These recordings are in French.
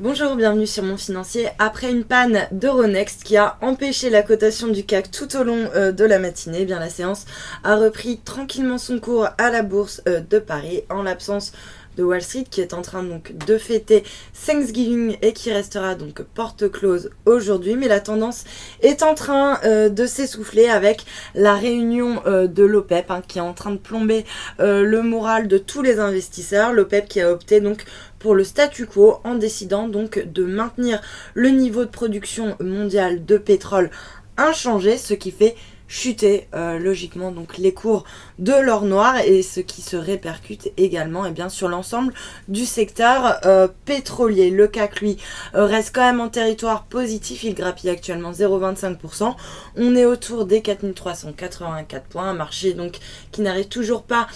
Bonjour, bienvenue sur Mon Financier. Après une panne d'Euronext qui a empêché la cotation du CAC tout au long de la matinée, bien la séance a repris tranquillement son cours à la bourse de Paris en l'absence de Wall Street qui est en train donc de fêter Thanksgiving et qui restera donc porte close aujourd'hui. Mais la tendance est en train de s'essouffler avec la réunion de l'OPEP qui est en train de plomber le moral de tous les investisseurs. L'OPEP qui a opté donc pour le statu quo en décidant donc de maintenir le niveau de production mondial de pétrole inchangé, ce qui fait chuter logiquement donc les cours de l'or noir et ce qui se répercute également sur l'ensemble du secteur pétrolier. Le CAC lui reste quand même en territoire positif, il grappille actuellement 0,25%. On est autour des 4384 points, un marché donc qui n'arrive toujours pas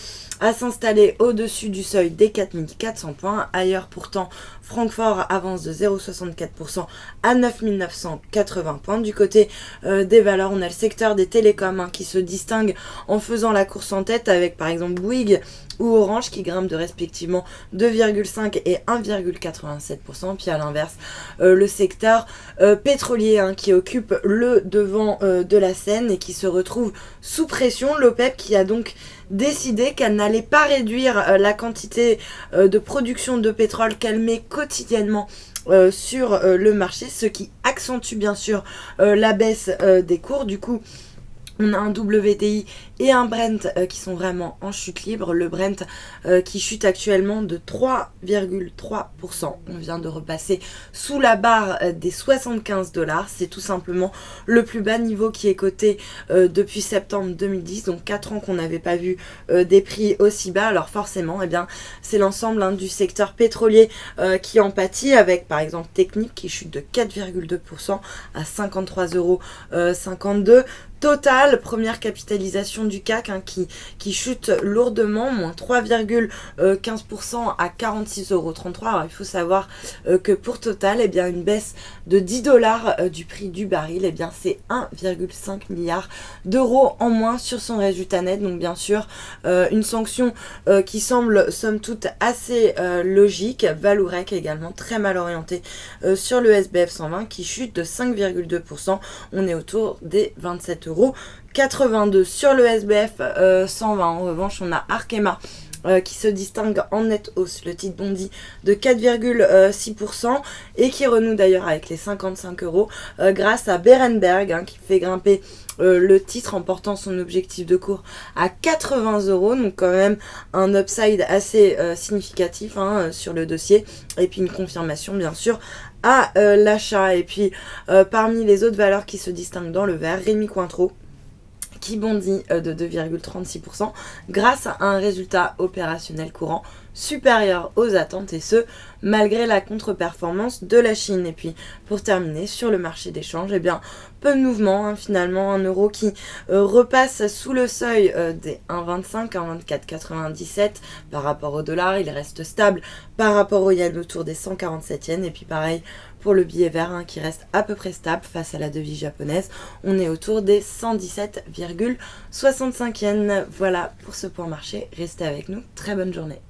à s'installer au-dessus du seuil des 4400 points. Ailleurs pourtant, Francfort avance de 0,64% à 9980 points. Du côté des valeurs, on a le secteur des télécoms qui se distingue en faisant la course en tête avec par exemple Bouygues ou Orange qui grimpent de respectivement 2,5 et 1,87%. Puis à l'inverse, le secteur pétrolier qui occupe le devant de la scène et qui se retrouve sous pression. L'OPEP qui a donc décidé qu'elle n'allait pas réduire la quantité de production de pétrole qu'elle met quotidiennement sur le marché, ce qui accentue bien sûr la baisse des cours. Du coup, on a un WTI et un Brent qui sont vraiment en chute libre. Le Brent qui chute actuellement de 3,3%. On vient de repasser sous la barre des 75 $. C'est tout simplement le plus bas niveau qui est coté depuis septembre 2010. Donc 4 ans qu'on n'avait pas vu des prix aussi bas. Alors forcément, c'est l'ensemble du secteur pétrolier qui en pâtit avec par exemple Technip qui chute de 4,2% à 53,52 €. Total, première capitalisation du CAC qui chute lourdement, moins 3,15% à 46,33 €. Alors il faut savoir que pour Total, une baisse de 10 $ du prix du baril, c'est 1,5 milliard d'euros en moins sur son résultat net. Donc bien sûr, une sanction qui semble somme toute assez logique. Valourec également très mal orienté sur le SBF 120 qui chute de 5,2%. On est autour des 27,82 € sur le SBF 120. En revanche, on a Arkema qui se distingue en nette hausse. Le titre bondit de 4,6% et qui renoue d'ailleurs avec les 55 € grâce à Berenberg qui fait grimper le titre en portant son objectif de cours à 80 €. Donc quand même un upside assez significatif sur le dossier. Et puis une confirmation bien sûr à l'achat. Et puis parmi les autres valeurs qui se distinguent dans le vert, Rémy Cointreau qui bondit de 2,36% grâce à un résultat opérationnel courant supérieur aux attentes et ce, malgré la contre-performance de la Chine. Et puis, pour terminer, sur le marché d'échange, peu de mouvement, finalement, un euro qui repasse sous le seuil des 1,25, 1,24,97 par rapport au dollar, il reste stable par rapport au yen autour des 147 yens, et puis pareil pour le billet vert qui reste à peu près stable face à la devise japonaise, on est autour des 117,65 yens. Voilà pour ce point marché, restez avec nous, très bonne journée.